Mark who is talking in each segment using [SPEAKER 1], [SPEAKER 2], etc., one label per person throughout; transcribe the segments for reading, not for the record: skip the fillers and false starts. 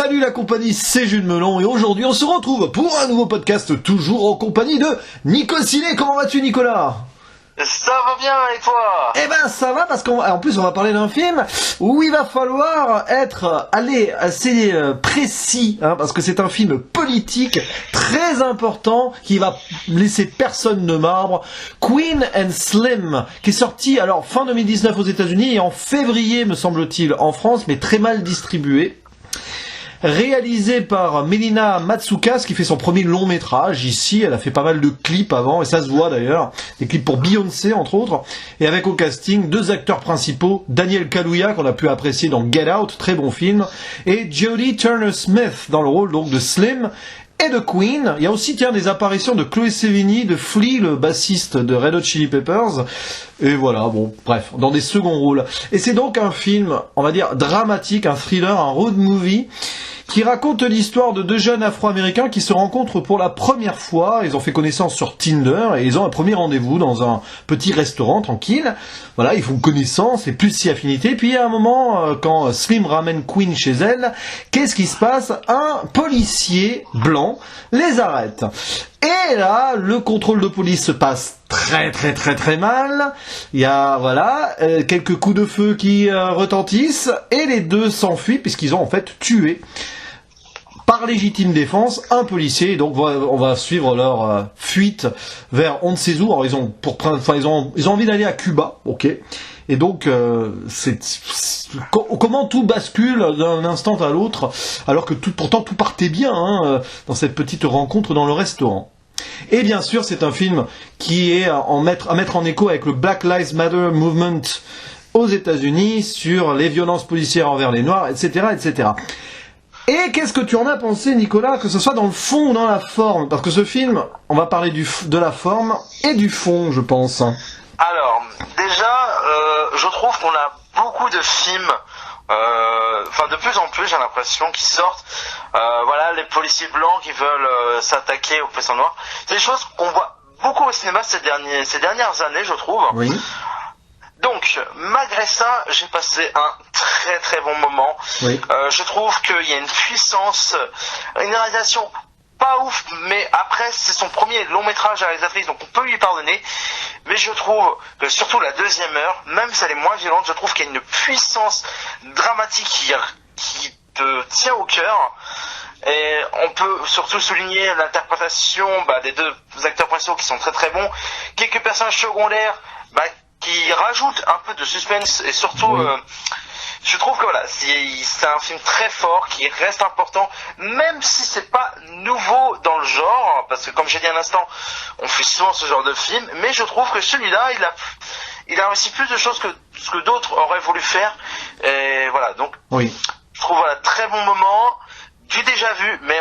[SPEAKER 1] Salut la compagnie, c'est Jules Melon et aujourd'hui on se retrouve pour un nouveau podcast toujours en compagnie de Nico Ciné. Comment vas-tu Nicolas ?
[SPEAKER 2] Ça va bien et toi ?
[SPEAKER 1] Eh ben ça va parce qu'en plus on va parler d'un film où il va falloir aller assez précis parce que c'est un film politique très important qui va laisser personne de marbre. Queen and Slim qui est sorti alors fin 2019 aux États-Unis et en février me semble-t-il en France, mais très mal distribué. Réalisé par Melina Matsoukas qui fait son premier long métrage ici, elle a fait pas mal de clips avant et ça se voit d'ailleurs, des clips pour Beyoncé entre autres, et avec au casting deux acteurs principaux, Daniel Kaluuya qu'on a pu apprécier dans Get Out, très bon film, et Jodie Turner-Smith dans le rôle donc de Slim et de Queen. Il y a aussi des apparitions de Chloé Sevigny, de Flea, le bassiste de Red Hot Chili Peppers. Et voilà, bon, bref, dans des seconds rôles. Et c'est donc un film, on va dire, dramatique, un thriller, un road movie, qui raconte l'histoire de deux jeunes Afro-Américains qui se rencontrent pour la première fois. Ils ont fait connaissance sur Tinder et ils ont un premier rendez-vous dans un petit restaurant tranquille. Voilà, ils font connaissance et plus si affinité. Puis à un moment, quand Slim ramène Queen chez elle, qu'est-ce qui se passe ? Un policier blanc les arrête. Et là, le contrôle de police se passe très mal. Il y a quelques coups de feu qui retentissent et les deux s'enfuient puisqu'ils ont en fait tué par légitime défense un policier. Donc on va suivre leur fuite vers on ne sait où. Alors ils ont envie d'aller à Cuba, ok. Et donc comment tout bascule d'un instant à l'autre alors que pourtant tout partait bien dans cette petite rencontre dans le restaurant. Et bien sûr, c'est un film qui est à mettre en écho avec le Black Lives Matter Movement aux États-Unis sur les violences policières envers les Noirs, etc. Et qu'est-ce que tu en as pensé, Nicolas, que ce soit dans le fond ou dans la forme ? Parce que ce film, on va parler de la forme et du fond, je pense.
[SPEAKER 2] Alors, déjà, je trouve qu'on a beaucoup de films, de plus en plus, j'ai l'impression, qui sortent. Les policiers blancs qui veulent s'attaquer aux personnes noires. C'est des choses qu'on voit beaucoup au cinéma ces dernières années, je trouve.
[SPEAKER 1] Oui.
[SPEAKER 2] Donc, malgré ça, j'ai passé un très bon moment.
[SPEAKER 1] Oui.
[SPEAKER 2] Je trouve qu'il y a une puissance, une réalisation pas ouf, mais après, c'est son premier long métrage à réalisatrice, donc on peut lui pardonner. Mais je trouve que surtout la deuxième heure, même si elle est moins violente, je trouve qu'il y a une puissance dramatique qui te tient au cœur. Et on peut surtout souligner l'interprétation des deux acteurs principaux qui sont très bons. Quelques personnages secondaires qui rajoutent un peu de suspense et surtout... Je trouve que c'est un film très fort qui reste important, même si c'est pas nouveau dans le genre, parce que comme j'ai dit à l'instant, on fait souvent ce genre de film, mais je trouve que celui-là, il a réussi plus de choses que ce que d'autres auraient voulu faire, et voilà, donc, je trouve très bon moment. Du déjà vu, mais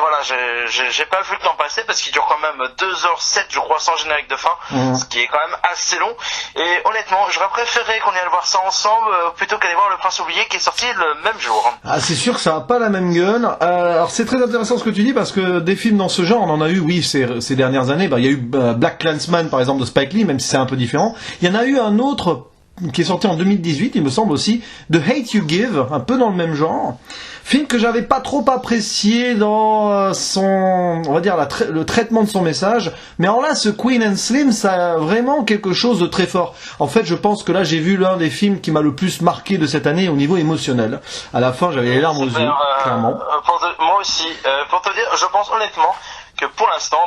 [SPEAKER 2] j'ai pas vu le temps passer parce qu'il dure quand même 2h07 je crois sans générique de fin, ce qui est quand même assez long. Et honnêtement, j'aurais préféré qu'on y aille le voir ça ensemble plutôt qu'aller voir Le Prince oublié qui est sorti le même jour.
[SPEAKER 1] Ah, c'est sûr que ça a pas la même gueule. Alors c'est très intéressant ce que tu dis parce que des films dans ce genre, on en a eu ces dernières années. Il y a eu Black Klansman par exemple de Spike Lee, même si c'est un peu différent. Il y en a eu un autre qui est sorti en 2018, il me semble aussi, The Hate You Give, un peu dans le même genre. Film que j'avais pas trop apprécié dans le traitement de son message. Mais alors là, ce Queen and Slim, ça a vraiment quelque chose de très fort. En fait, je pense que là, j'ai vu l'un des films qui m'a le plus marqué de cette année au niveau émotionnel. À la fin, j'avais les larmes aux yeux, clairement.
[SPEAKER 2] Moi aussi. Pour te dire, je pense honnêtement que pour l'instant,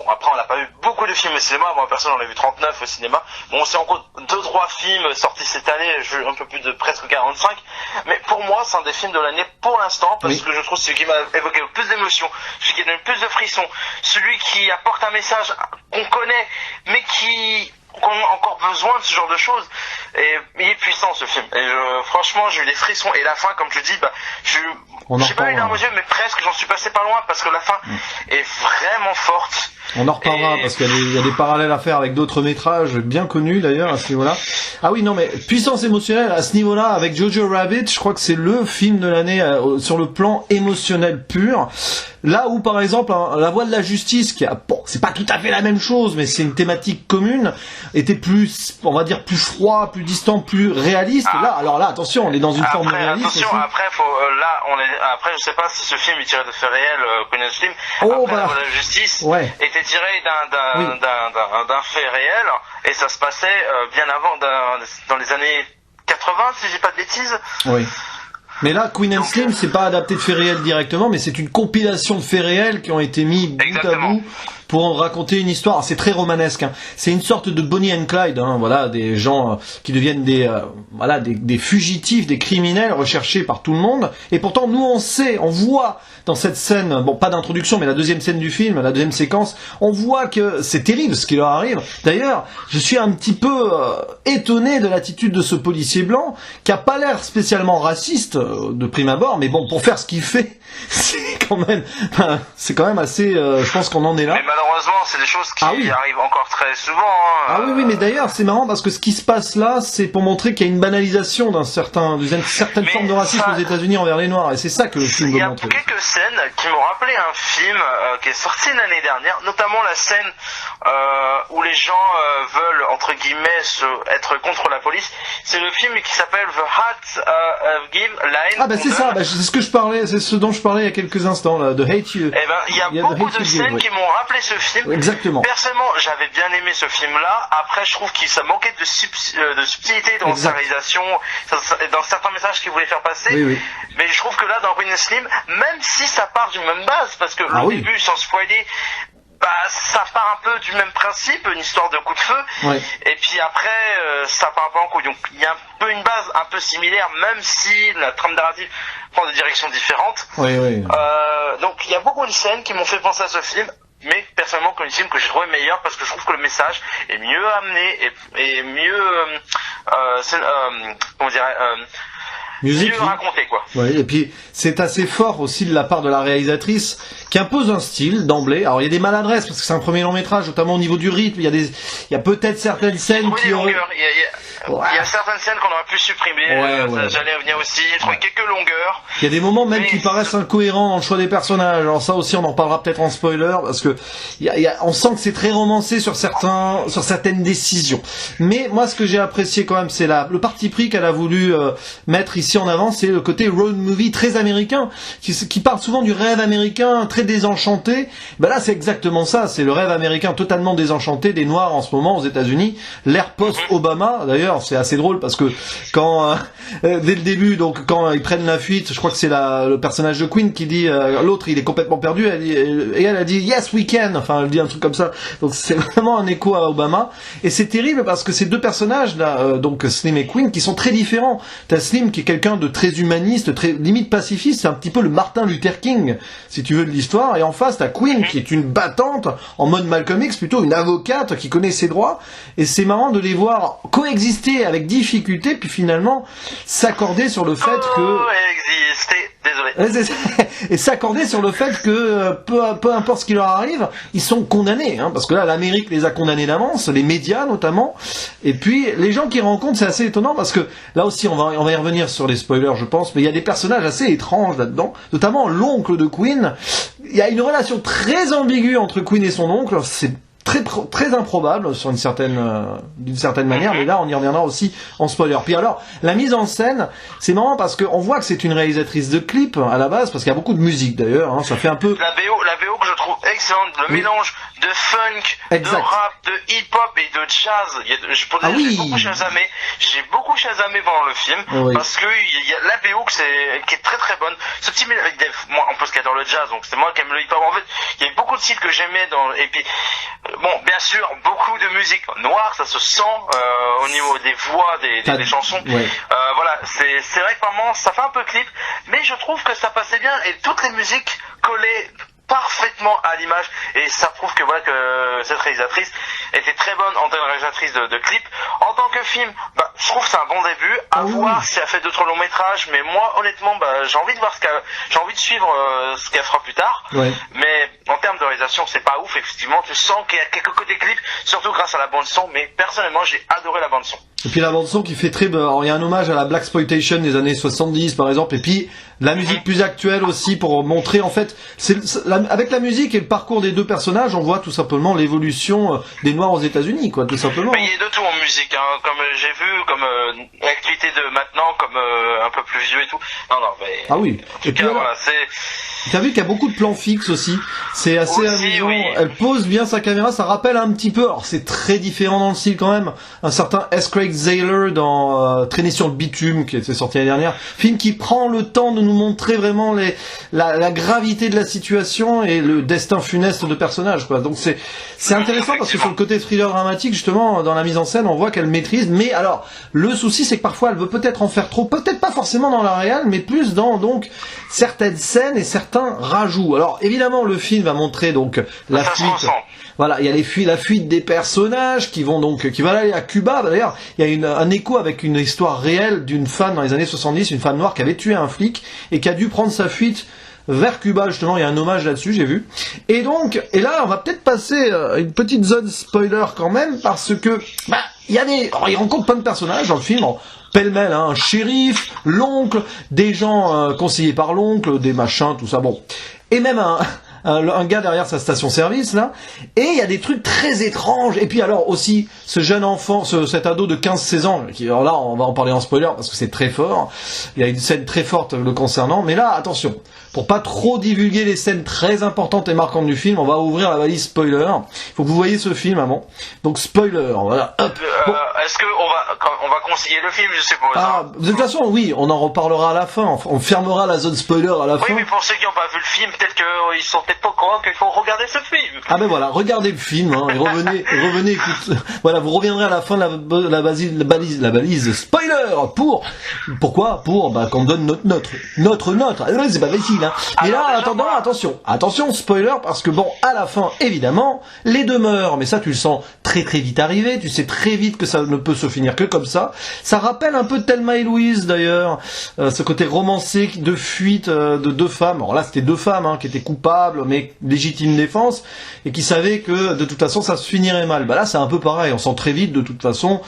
[SPEAKER 2] après on n'a pas vu beaucoup de films au cinéma, moi personne j'en ai vu 39 au cinéma, bon on s'est encore 2-3 films sortis cette année, un peu plus de presque 45, mais pour moi c'est un des films de l'année pour l'instant, parce que je trouve c'est celui qui m'a évoqué le plus d'émotions, celui qui donne le plus de frissons, celui qui apporte un message qu'on connaît, mais qu'on a encore besoin de ce genre de choses, et il est puissant ce film, et franchement j'ai eu des frissons, et la fin comme je dis, j'ai pas eu les larmes aux yeux, mais presque, j'en suis passé pas loin, parce que la fin est vraiment forte.
[SPEAKER 1] On en reparlera, parce qu'il y a des parallèles à faire avec d'autres métrages bien connus d'ailleurs à ce niveau-là. Ah oui, non mais puissance émotionnelle à ce niveau-là, avec Jojo Rabbit, je crois que c'est le film de l'année sur le plan émotionnel pur. Là où par exemple La Voie de la Justice, qui a, bon, c'est pas tout à fait la même chose, mais c'est une thématique commune, était plus, on va dire, plus froid, plus distant, plus réaliste. Là, alors là, attention, on est dans une forme de réalisme.
[SPEAKER 2] Attention,
[SPEAKER 1] aussi.
[SPEAKER 2] Après, je sais pas si ce film est tiré de faits réels, Queen and Slim.
[SPEAKER 1] Oh,
[SPEAKER 2] après, La Voie de la Justice était tiré d'un fait réel, et ça se passait bien avant, dans les années 80, si j'ai pas de bêtises.
[SPEAKER 1] Oui. Mais là, Queen and Slim, c'est pas adapté de faits réels directement, mais c'est une compilation de faits réels qui ont été mis bout à bout pour raconter une histoire. C'est très romanesque. Hein. C'est une sorte de Bonnie and Clyde. Hein, voilà, des gens qui deviennent des fugitifs, des criminels recherchés par tout le monde. Et pourtant, nous, on voit dans cette scène, bon, pas d'introduction, mais la deuxième scène du film, la deuxième séquence, on voit que c'est terrible ce qui leur arrive. D'ailleurs, je suis un petit peu étonné de l'attitude de ce policier blanc, qui a pas l'air spécialement raciste de prime abord, mais bon, pour faire ce qu'il fait, c'est quand même assez. Je pense qu'on en est là.
[SPEAKER 2] Mais malheureusement, c'est des choses qui arrivent encore très souvent. Hein.
[SPEAKER 1] Ah oui, mais d'ailleurs, c'est marrant parce que ce qui se passe là, c'est pour montrer qu'il y a une banalisation d'une certaine forme de racisme aux États-Unis envers les Noirs, et c'est ça que le film veut montrer.
[SPEAKER 2] Il y a quelques scènes qui m'ont rappelé un film qui est sorti l'année dernière, notamment la scène où les gens veulent, entre guillemets, être contre la police. C'est le film qui s'appelle The Hate Give Line.
[SPEAKER 1] Ah bah c'est ça, c'est ce que je parlais, c'est ce dont je parlais il y a quelques instants là, The Hate You.
[SPEAKER 2] Eh ben, il y a beaucoup de scènes qui m'ont rappelé ce film.
[SPEAKER 1] Exactement.
[SPEAKER 2] Personnellement, j'avais bien aimé ce film-là. Après, je trouve qu'il ça manquait de subtilité dans sa réalisation, dans certains messages qu'il voulait faire passer.
[SPEAKER 1] Oui.
[SPEAKER 2] Mais je trouve que là, dans Queen and Slim, même si ça part d'une même base, parce que le début, sans spoiler, ça part un peu du même principe, une histoire de coup de feu.
[SPEAKER 1] Ouais.
[SPEAKER 2] Et puis après, ça part un peu en couille. Donc il y a un peu une base un peu similaire, même si la trame narrative prend des directions différentes.
[SPEAKER 1] Oui.
[SPEAKER 2] Donc il y a beaucoup de scènes qui m'ont fait penser à ce film. Mais personnellement, comme un film que j'ai trouvé meilleur, parce que je trouve que le message est mieux amené et mieux, mieux raconté, quoi.
[SPEAKER 1] Oui, et puis c'est assez fort aussi de la part de la réalisatrice qui impose un style d'emblée. Alors il y a des maladresses parce que c'est un premier long métrage, notamment au niveau du rythme. Il y a peut-être certaines scènes qui ont.
[SPEAKER 2] Il y a certaines scènes qu'on aurait pu supprimer. J'allais venir aussi. J'ai trouvé quelques longueurs.
[SPEAKER 1] Il y a des moments même qui paraissent incohérents dans le choix des personnages. Alors ça aussi, on en reparlera peut-être en spoiler parce que on sent que c'est très romancé sur certaines décisions. Mais moi, ce que j'ai apprécié quand même, c'est le parti pris qu'elle a voulu mettre ici en avant, c'est le côté road movie très américain, qui parle souvent du rêve américain très désenchanté. Ben là, c'est exactement ça. C'est le rêve américain totalement désenchanté des Noirs en ce moment aux États-Unis. L'ère post-Obama, d'ailleurs, c'est assez drôle parce que quand dès le début, donc quand ils prennent la fuite, je crois que c'est le personnage de Queen qui dit l'autre il est complètement perdu, elle a dit yes we can, enfin elle dit un truc comme ça. Donc c'est vraiment un écho à Obama et c'est terrible parce que ces deux personnages là, donc Slim et Queen, qui sont très différents. T'as Slim qui est quelqu'un de très humaniste, très limite pacifiste, c'est un petit peu le Martin Luther King si tu veux de l'histoire, et en face t'as Queen qui est une battante en mode Malcolm X, plutôt une avocate qui connaît ses droits, et c'est marrant de les voir coexister avec difficulté, puis finalement s'accorder sur le fait et s'accorder sur le fait que peu importe ce qui leur arrive, ils sont condamnés, hein, parce que là l'Amérique les a condamnés d'avance, les médias notamment, et puis les gens qu'ils rencontrent, c'est assez étonnant parce que là aussi on va y revenir sur les spoilers je pense, mais il y a des personnages assez étranges là-dedans, notamment l'oncle de Queen. Il y a une relation très ambiguë entre Queen et son oncle, c'est très improbable d'une certaine manière, mais là on y reviendra aussi en spoiler. Puis alors la mise en scène, c'est marrant parce qu'on voit que c'est une réalisatrice de clips à la base, parce qu'il y a beaucoup de musique d'ailleurs, hein, ça fait un peu
[SPEAKER 2] la VO que je trouve excellente, le mélange de funk, de rap, de hip-hop et de jazz. J'ai beaucoup chasamé pendant le film, parce que il y a la VO qui est très très bonne. Ce petit moi en plus qui adore le jazz, donc c'est moi qui aime le hip-hop. En fait, il y a beaucoup de styles que j'aimais et puis bon, bien sûr, beaucoup de musique noire, ça se sent au niveau des voix, des chansons. Voilà, c'est vrai que par moments, ça fait un peu clip, mais je trouve que ça passait bien et toutes les musiques collaient parfaitement à l'image, et ça prouve que voilà que cette réalisatrice était très bonne en tant que réalisatrice de clip. En tant que film, je trouve que c'est un bon début. À voir si elle fait d'autres longs métrages, mais moi honnêtement, j'ai envie de voir j'ai envie de suivre ce qu'elle fera plus tard. Mais en termes de réalisation, c'est pas ouf. Effectivement, tu sens qu'il y a quelques côtés clips, surtout grâce à la bande son. Mais personnellement, j'ai adoré la bande son.
[SPEAKER 1] Et puis la bande son qui fait très... Alors il y a un hommage à la Blaxploitation des années 70 par exemple, et puis la musique plus actuelle aussi pour montrer en fait... avec la musique et le parcours des deux personnages, on voit tout simplement l'évolution des Noirs aux États-Unis, quoi, tout simplement.
[SPEAKER 2] Mais il y a de tout en musique, hein, comme j'ai vu, comme l'actualité de maintenant, comme un peu plus vieux et tout. Non, mais...
[SPEAKER 1] Ah oui. Et puis
[SPEAKER 2] voilà, c'est...
[SPEAKER 1] T'as vu qu'il y a beaucoup de plans fixes aussi. C'est assez amusant.
[SPEAKER 2] Oui.
[SPEAKER 1] Elle pose bien sa caméra, ça rappelle un petit peu, alors c'est très différent dans le style quand même, un certain S. Craig Zahler dans Traîner sur le bitume, qui était sorti l'année dernière. Film qui prend le temps de nous montrer vraiment la gravité de la situation et le destin funeste de personnages, quoi. Donc c'est intéressant parce que sur le côté thriller dramatique, justement, dans la mise en scène, on voit qu'elle maîtrise. Mais alors, le souci, c'est que parfois, elle veut peut-être en faire trop. Peut-être pas forcément dans la réal, mais plus dans, donc, certaines scènes et certains rajouts. Alors, évidemment, le film va montrer, donc, la fuite. Voilà, il y a la fuite des personnages qui vont aller à Cuba. D'ailleurs, il y a un écho avec une histoire réelle d'une femme dans les années 70, une femme noire qui avait tué un flic et qui a dû prendre sa fuite vers Cuba, justement. Il y a un hommage là-dessus, j'ai vu. Et là, on va peut-être passer une petite zone spoiler quand même, parce que, il rencontre plein de personnages dans le film, pêle-mêle, hein, un shérif, l'oncle, des gens conseillés par l'oncle, des machins, tout ça, bon. Et même un gars derrière sa station-service, là. Et il y a des trucs très étranges. Et puis alors aussi, ce jeune enfant, cet ado de 15-16 ans, alors là, on va en parler en spoiler, parce que c'est très fort. Il y a une scène très forte le concernant. Mais là, attention, pour pas trop divulguer les scènes très importantes et marquantes du film, on va ouvrir la valise spoiler. Il faut que vous voyez ce film avant. Donc spoiler, voilà. Hop. Bon.
[SPEAKER 2] Est-ce qu'on va conseiller le film, je suppose?
[SPEAKER 1] De toute façon, oui, on en reparlera à la fin. On fermera la zone spoiler à la fin.
[SPEAKER 2] Oui, mais pour ceux qui n'ont pas vu le film, peut-être qu'ils sont peut-être pas au courant qu'il faut regarder ce film.
[SPEAKER 1] Ah ben voilà, regardez le film, hein, et revenez, écoute. Voilà, vous reviendrez à la fin de la balise spoiler. Pourquoi qu'on donne notre note. Ah, c'est pas facile, hein. Et là, attention, spoiler, parce que bon, à la fin, évidemment, les deux meurent, mais ça tu le sens très très vite arriver, tu sais très vite que ça ne peut se finir que comme ça. Ça rappelle un peu Thelma et Louise d'ailleurs, ce côté romancé de fuite de deux femmes. Alors là, c'était deux femmes, hein, qui étaient coupables, mais légitime défense, et qui savaient que de toute façon ça se finirait mal. Bah là, c'est un peu pareil, on sent très vite de toute façon,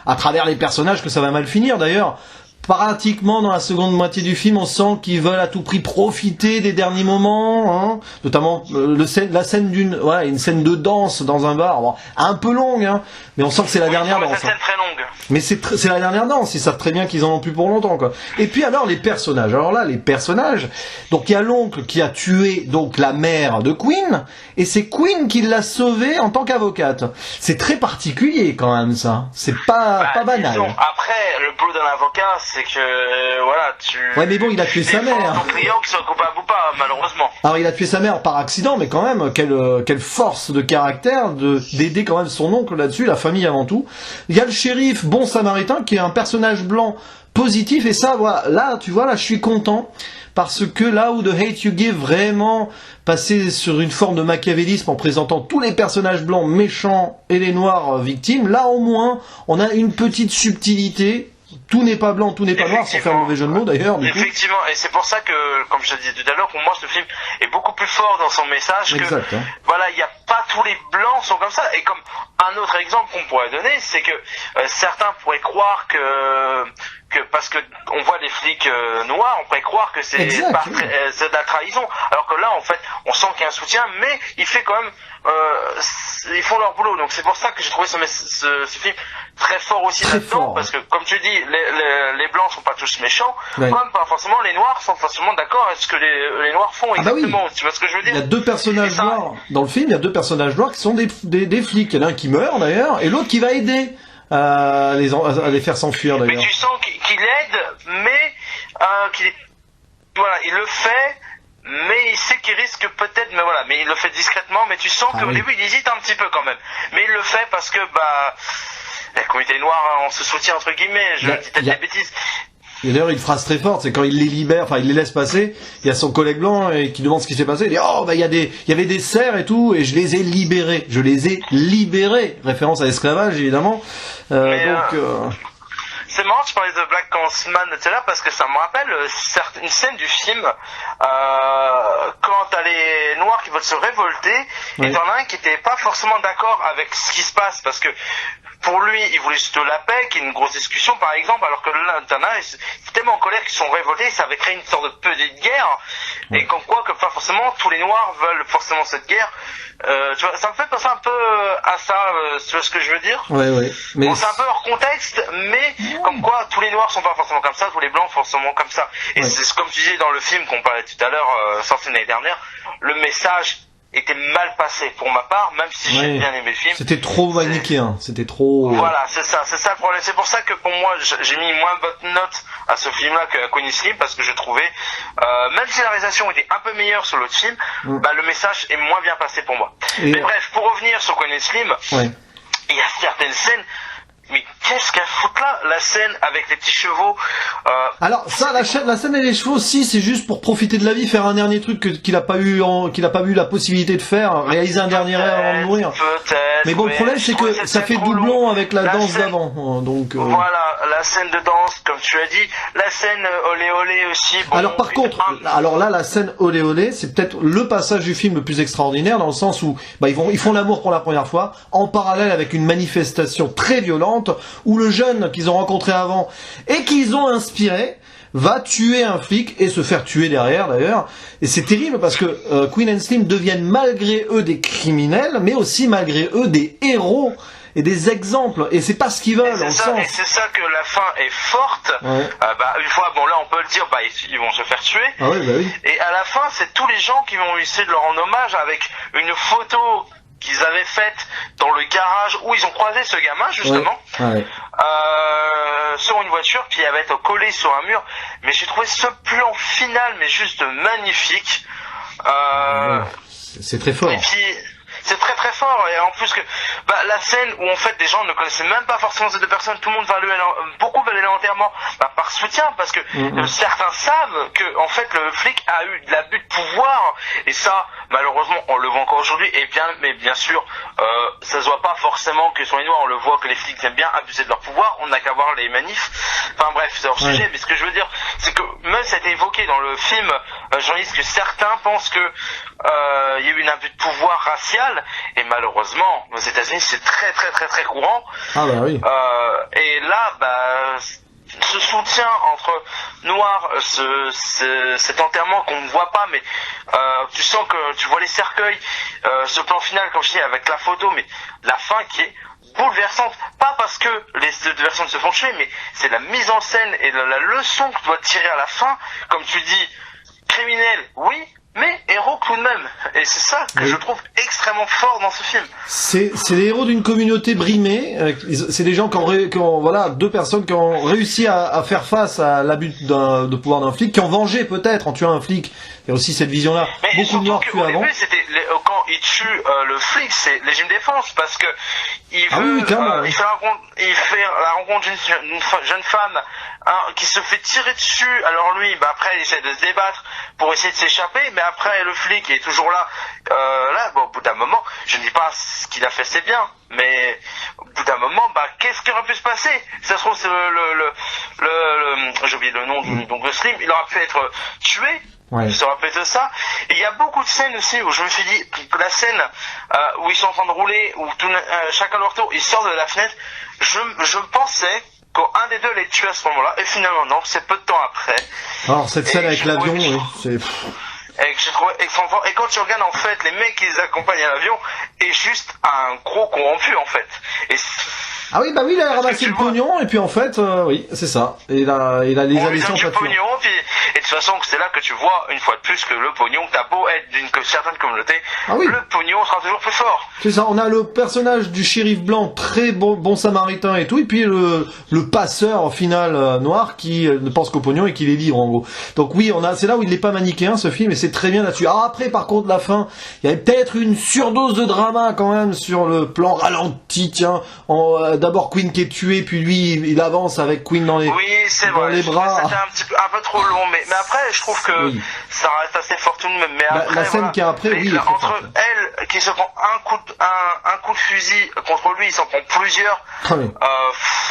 [SPEAKER 1] à travers les personnages, que ça va mal finir. D'ailleurs, pratiquement dans la seconde moitié du film, on sent qu'ils veulent à tout prix profiter des derniers moments, hein, notamment la scène une scène de danse dans un bar, bon, un peu longue, hein, mais on sent que c'est la dernière danse.
[SPEAKER 2] C'est une scène très longue.
[SPEAKER 1] Mais c'est la dernière danse, ils savent très bien qu'ils en ont plus pour longtemps, quoi. Et puis alors les personnages. Alors là, les personnages, donc il y a l'oncle qui a tué donc la mère de Queen, et c'est Queen qui l'a sauvée en tant qu'avocate. C'est très particulier quand même, ça. C'est pas banal.
[SPEAKER 2] Disons, après, le boulot d'un avocat, c'est que voilà,
[SPEAKER 1] Ouais, mais bon, il a tué sa mère.
[SPEAKER 2] Ton client qui soit coupable ou pas, malheureusement.
[SPEAKER 1] Alors il a tué sa mère par accident, mais quand même, quelle force de caractère d'aider quand même son oncle là-dessus, la famille avant tout. Il y a le shérif bon samaritain qui est un personnage blanc positif, et ça, voilà, là, tu vois, là, je suis content. Parce que là où The Hate You Give vraiment passait sur une forme de machiavélisme en présentant tous les personnages blancs méchants et les noirs victimes, là au moins on a une petite subtilité. Tout n'est pas blanc, tout n'est pas noir, sans faire un mauvais jeu de mots d'ailleurs.
[SPEAKER 2] Effectivement, et c'est pour ça que, comme je te disais tout à l'heure, pour moi ce film est beaucoup plus fort dans son message.
[SPEAKER 1] Exact, hein.
[SPEAKER 2] Voilà, il n'y a pas tous les blancs sont comme ça. Et comme un autre exemple qu'on pourrait donner, c'est que certains pourraient croire que parce que on voit des flics noirs, on pourrait croire que c'est de la trahison, alors que là en fait on sent qu'il y a un soutien, mais il fait quand même ils font leur boulot. Donc c'est pour ça que j'ai trouvé ce film très fort aussi là-dedans, parce que comme tu dis, les blancs sont pas tous méchants, comme pas forcément les noirs sont forcément d'accord avec ce que les noirs font exactement. Tu vois ce que je veux dire?
[SPEAKER 1] Il y a deux personnages noirs dans le film, il y a deux personnages noirs qui sont des flics. Il y en a un qui meurt d'ailleurs, et l'autre qui va aider à les faire s'enfuir d'ailleurs.
[SPEAKER 2] Mais tu sens qu'il aide, mais il le fait, mais il sait qu'il risque peut-être, mais il le fait discrètement, mais tu sens qu'au début il hésite un petit peu quand même. Mais il le fait parce que la communauté noire, on se soutient entre guillemets, je dis peut-être des bêtises.
[SPEAKER 1] Il y a d'ailleurs une phrase très forte, c'est quand il les libère, il les laisse passer, il y a son collègue blanc qui demande ce qui s'est passé, il dit il y avait des serfs et tout, et je les ai libérés, référence à l'esclavage évidemment.
[SPEAKER 2] C'est marrant, tu parlais de Black Klansman, etc., parce que ça me rappelle une scène du film quand t'as les Noirs qui veulent se révolter, et t'en as un qui était pas forcément d'accord avec ce qui se passe, parce que pour lui, il voulait juste la paix, qu'il y ait une grosse discussion, par exemple, alors que là, t'en as, ils sont tellement en colère qu'ils sont révoltés, ça avait créé une sorte de petite guerre, et comme quoi, que pas forcément, tous les Noirs veulent forcément cette guerre. Tu vois, ça me fait penser un peu à ça, tu vois ce que je veux dire?
[SPEAKER 1] Ouais. Mais
[SPEAKER 2] bon, c'est un peu hors contexte, mais comme quoi, tous les Noirs sont pas forcément comme ça, tous les Blancs forcément comme ça. Et c'est comme tu disais dans le film qu'on parlait tout à l'heure, sorti l'année dernière, le message était mal passé pour ma part, même si j'ai bien aimé le film.
[SPEAKER 1] C'était trop manichéen, c'était trop...
[SPEAKER 2] Voilà, c'est ça le problème. C'est pour ça que pour moi, j'ai mis moins bonne note à ce film-là qu'à Queen Slim, parce que je trouvais, même si la réalisation était un peu meilleure sur l'autre film, le message est moins bien passé pour moi. Mais bref, pour revenir sur Queen Slim, il y a certaines scènes, mais qu'est-ce qu'elle fout là, la scène avec les petits chevaux.
[SPEAKER 1] Alors ça, la scène et les chevaux, si c'est juste pour profiter de la vie, faire un dernier truc qu'il a pas eu la possibilité de faire, réaliser un dernier rêve avant de mourir. Mais bon, le problème c'est que ça fait doublon avec la danse d'avant. Donc
[SPEAKER 2] voilà, la scène de danse, comme tu as dit, la scène olé olé aussi. Bon,
[SPEAKER 1] alors par contre, alors là, la scène olé olé, c'est peut-être le passage du film le plus extraordinaire dans le sens où ils font l'amour pour la première fois, en parallèle avec une manifestation très violente où le jeune qu'ils ont rencontré avant et qu'ils ont inspiré va tuer un flic et se faire tuer derrière d'ailleurs. Et c'est terrible parce que Queen and Slim deviennent malgré eux des criminels, mais aussi malgré eux des héros et des exemples. Et c'est pas ce qu'ils veulent.
[SPEAKER 2] Et c'est ça que la fin est forte. Une fois, bon là on peut le dire, ils vont se faire tuer. Et à la fin, c'est tous les gens qui vont essayer de leur rendre hommage avec une photo qu'ils avaient faite dans le garage où ils ont croisé ce gamin justement sur une voiture, puis elle va être collée sur un mur. Mais j'ai trouvé ce plan final mais juste magnifique.
[SPEAKER 1] C'est très fort.
[SPEAKER 2] Et puis c'est très très fort, et en plus que la scène où en fait des gens ne connaissaient même pas forcément ces deux personnes, tout le monde beaucoup veulent aller à l'enterrement par soutien, parce que certains savent que en fait le flic a eu de l'abus de pouvoir, et ça malheureusement on le voit encore aujourd'hui, mais bien sûr ça se voit pas forcément que sur les noirs, on le voit que les flics aiment bien abuser de leur pouvoir, on n'a qu'à voir les manifs, enfin bref c'est hors sujet, mais ce que je veux dire c'est que même ça a été évoqué dans le film, journaliste, que certains pensent que il y a eu un abus de pouvoir racial, et malheureusement aux États-Unis c'est très très très très courant. Et là ce soutien entre noirs, cet enterrement qu'on ne voit pas, mais tu sens que tu vois les cercueils, ce plan final comme je dis avec la photo, mais la fin qui est bouleversante, pas parce que les deux personnes se font tuer, mais c'est la mise en scène et la leçon que tu dois tirer à la fin, comme tu dis, criminel, oui, mais héros tout de même. Et c'est ça que je trouve extrêmement fort dans ce film.
[SPEAKER 1] C'est les héros d'une communauté brimée. C'est des gens qui ont deux personnes qui ont réussi à faire face à l'abus de pouvoir d'un flic, qui ont vengé peut-être en tuant un flic. Il y a aussi cette vision-là.
[SPEAKER 2] Mais
[SPEAKER 1] beaucoup de morts tués avant.
[SPEAKER 2] Début, c'était quand il tue le flic, c'est légitime défense, parce que il veut, il fait la rencontre d'une jeune femme qui se fait tirer dessus. Alors lui, après il essaie de se débattre pour essayer de s'échapper, mais après le flic est toujours là. Au bout d'un moment, je ne dis pas ce qu'il a fait c'est bien, mais au bout d'un moment, qu'est-ce qui aurait pu se passer? Ça se trouve c'est j'ai oublié le nom du Slim, il aurait pu être tué. Ça aurait pu être ça. Et il y a beaucoup de scènes aussi où je me suis dit que la scène où ils sont en train de rouler, où chacun à leur tour, ils sortent de la fenêtre, je pensais qu'un des deux les tuait à ce moment-là, et finalement non, c'est peu de temps après.
[SPEAKER 1] Alors cette scène avec l'avion, c'est...
[SPEAKER 2] Et j'ai trouvé extrêmement. Et quand tu regardes en fait les mecs qui les accompagnent à l'avion, est juste un gros corrompu en fait. Et
[SPEAKER 1] il a ramassé le pognon, et puis en fait, oui, c'est ça. Et il a les additions
[SPEAKER 2] du pognon, et de toute façon, c'est là que tu vois, une fois de plus, que le pognon, t'as beau être d'une certaine communauté, le pognon sera toujours plus fort.
[SPEAKER 1] C'est ça, on a le personnage du shérif blanc, très bon samaritain et tout, et puis le passeur, au final, noir, qui ne pense qu'au pognon et qui les livre, en gros. Donc oui, c'est là où il n'est pas manichéen, ce film, et c'est très bien là-dessus. Alors après, par contre, la fin, il y avait peut-être une surdose de drama, quand même, sur le plan ralenti, tiens, d'abord Queen qui est tué, puis lui il avance avec Queen dans les bras.
[SPEAKER 2] C'était un peu trop long, mais après je trouve que ça reste assez fort tout de même. Mais après,
[SPEAKER 1] la scène qui est après,
[SPEAKER 2] entre elle qui se prend un coup de fusil contre lui, il s'en prend plusieurs.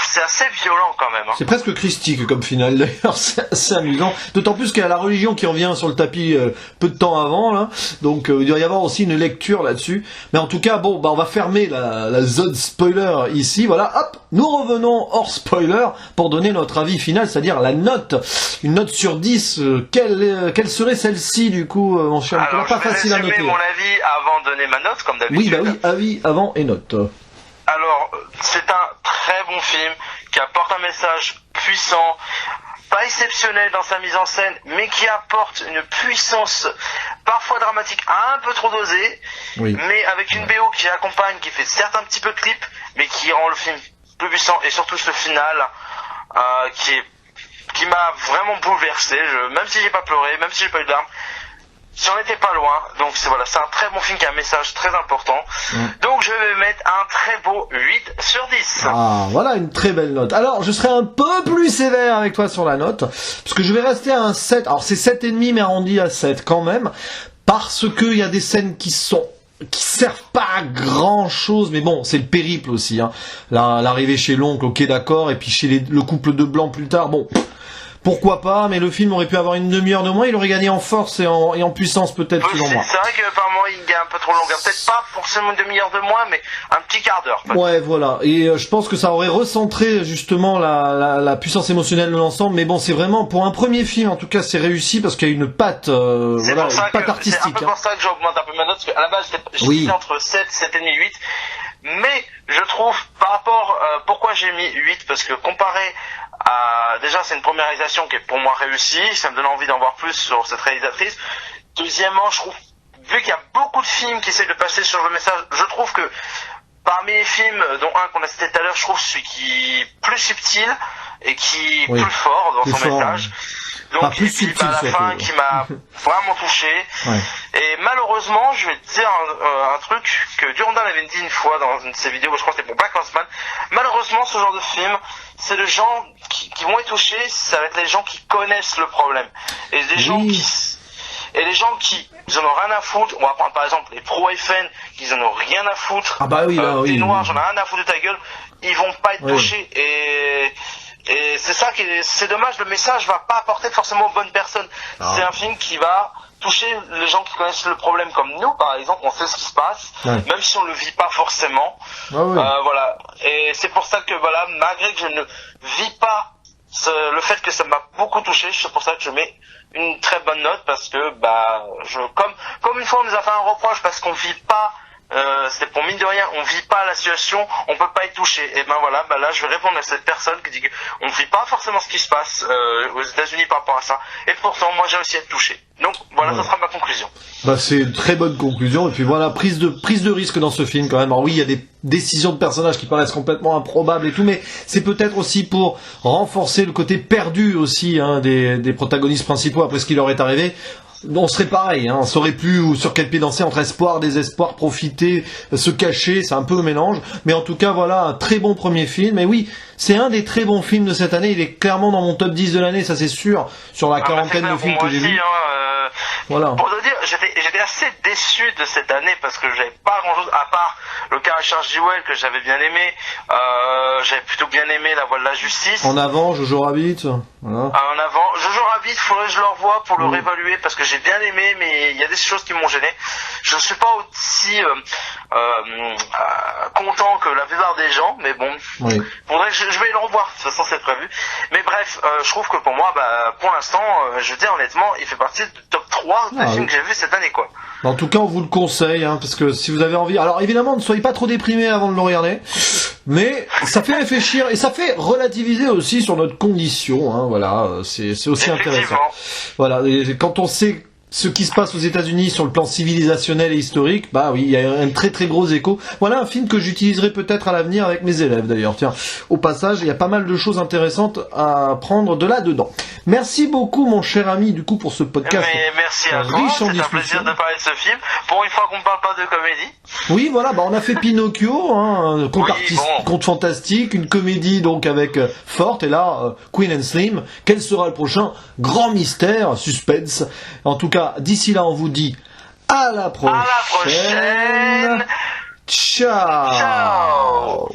[SPEAKER 2] C'est assez violent quand même.
[SPEAKER 1] C'est presque christique comme finale d'ailleurs, c'est assez amusant. D'autant plus qu'il y a la religion qui revient sur le tapis peu de temps avant là, donc il doit y avoir aussi une lecture là-dessus. Mais en tout cas, on va fermer la zone spoiler ici. Voilà. voilà, hop, nous revenons hors spoiler pour donner notre avis final, c'est-à-dire la note. Une note sur 10, quelle serait celle-ci du coup, mon cher Nicolas? Pas facile à noter.
[SPEAKER 2] Je vais mon avis avant de donner ma note, comme d'habitude.
[SPEAKER 1] Oui, bah oui, avis avant et note.
[SPEAKER 2] Alors, c'est un très bon film qui apporte un message puissant, pas exceptionnel dans sa mise en scène, mais qui apporte une puissance parfois dramatique un peu trop dosée, mais avec une BO qui accompagne, qui fait certes un petit peu clip, mais qui rend le film plus puissant, et surtout ce final qui m'a vraiment bouleversé, même si j'ai pas pleuré, même si j'ai pas eu de larmes. J'en étais pas loin, donc c'est un très bon film qui a un message très important. Donc je vais mettre un très beau 8 sur 10.
[SPEAKER 1] Ah, voilà une très belle note. Alors, je serai un peu plus sévère avec toi sur la note, parce que je vais rester à un 7. Alors, c'est 7,5, mais arrondi à 7 quand même, parce qu'il y a des scènes qui servent pas à grand chose, mais bon, c'est le périple aussi, hein. L'arrivée chez l'oncle, ok d'accord, et puis chez le couple de blancs plus tard, bon... Pourquoi pas, mais le film aurait pu avoir une demi-heure de moins, il aurait gagné en force et en puissance peut-être selon moi.
[SPEAKER 2] C'est vrai que par moment il gagne un peu trop longueur, peut-être pas forcément une demi-heure de moins, mais un petit quart d'heure.
[SPEAKER 1] Ouais, voilà, et je pense que ça aurait recentré justement la puissance émotionnelle de l'ensemble, mais bon, c'est vraiment, pour un premier film en tout cas, c'est réussi parce qu'il y a une patte, une patte artistique.
[SPEAKER 2] C'est un peu pour ça que j'augmente un peu ma note, parce qu'à la base j'étais entre 7, 7,5, 8, mais je trouve par rapport, pourquoi j'ai mis 8, parce que comparé déjà c'est une première réalisation qui est pour moi réussie, ça me donne envie d'en voir plus sur cette réalisatrice. Deuxièmement, je trouve, vu qu'il y a beaucoup de films qui essaient de passer sur le message, je trouve que parmi les films, dont un qu'on a cité tout à l'heure, je trouve celui qui est plus subtil et qui est plus fort dans son message. Donc,
[SPEAKER 1] plus subtil,
[SPEAKER 2] à la fin, qui m'a vraiment touché. Et malheureusement, je vais te dire un truc que Durandal avait dit une fois dans une de ses vidéos, je crois que c'était pour Black Huntsman. Malheureusement, ce genre de film, c'est les gens qui vont être touchés, ça va être les gens qui connaissent le problème. Et les gens qui en ont rien à foutre, on va prendre par exemple les pro-FN, qui en ont rien à foutre.
[SPEAKER 1] Ah bah oui,
[SPEAKER 2] les noirs, j'en ai rien à foutre de ta gueule, ils vont pas être touchés. Et c'est ça qui est, c'est dommage, le message va pas apporter forcément aux bonnes personnes. C'est un film qui va toucher les gens qui connaissent le problème comme nous, par exemple, on sait ce qui se passe, même si on le vit pas forcément. Voilà. Et c'est pour ça que voilà, malgré que je ne vis pas le fait que ça m'a beaucoup touché, c'est pour ça que je mets une très bonne note, parce que comme une fois on nous a fait un reproche parce qu'on vit pas, c'est pour mine de rien, on vit pas la situation, on peut pas être touché. Et ben voilà, là je vais répondre à cette personne qui dit qu'on ne vit pas forcément ce qui se passe aux États-Unis par rapport à ça. Et pourtant, moi j'ai aussi été touché. Donc voilà, ça sera ma conclusion.
[SPEAKER 1] Bah c'est une très bonne conclusion. Et puis voilà, prise de risque dans ce film quand même. Alors oui, il y a des décisions de personnages qui paraissent complètement improbables et tout, mais c'est peut-être aussi pour renforcer le côté perdu aussi des protagonistes principaux après ce qui leur est arrivé. On serait pareil, on saurait plus sur quel pied danser, entre espoir, désespoir, profiter, se cacher, c'est un peu le mélange. Mais en tout cas, voilà, un très bon premier film. Et oui, c'est un des très bons films de cette année. Il est clairement dans mon top 10 de l'année, ça c'est sûr, sur la quarantaine de films que j'ai vus.
[SPEAKER 2] Voilà. Pour te dire, j'étais assez déçu de cette année parce que j'avais pas grand chose à part le cas Richard Jewell que j'avais bien aimé. J'avais plutôt bien aimé La Voie de la Justice.
[SPEAKER 1] En avant, Jojo Rabbit. Voilà.
[SPEAKER 2] En avant, Jojo Rabbit, faudrait que je le revoie pour le réévaluer parce que j'ai bien aimé, mais il y a des choses qui m'ont gêné. Je ne suis pas aussi content que la plupart des gens, mais bon, faudrait que je vais le revoir. De toute façon, c'est prévu. Mais bref, je trouve que pour moi, pour l'instant, je veux dire honnêtement, il fait partie du top 3 des films que j'ai vu cette année, quoi.
[SPEAKER 1] En tout cas, on vous le conseille, parce que si vous avez envie... Alors évidemment, ne soyez pas trop déprimés avant de le regarder, mais ça fait réfléchir et ça fait relativiser aussi sur notre condition, voilà, c'est aussi intéressant. Voilà, et quand on sait ce qui se passe aux États-Unis sur le plan civilisationnel et historique, oui, il y a un très très gros écho. Voilà un film que j'utiliserai peut-être à l'avenir avec mes élèves d'ailleurs. Tiens, au passage, il y a pas mal de choses intéressantes à prendre de là-dedans. Merci beaucoup mon cher ami du coup pour ce podcast.
[SPEAKER 2] Mais merci à toi, c'est un plaisir de parler de ce film. Pour une fois qu'on ne parle pas de comédie.
[SPEAKER 1] Oui, voilà, on a fait Pinocchio, conte fantastique, une comédie donc avec Forte, et là, Queen and Slim. Quel sera le prochain? Grand mystère, suspense. En tout cas, d'ici là, on vous dit à la prochaine.
[SPEAKER 2] À la prochaine.
[SPEAKER 1] Ciao.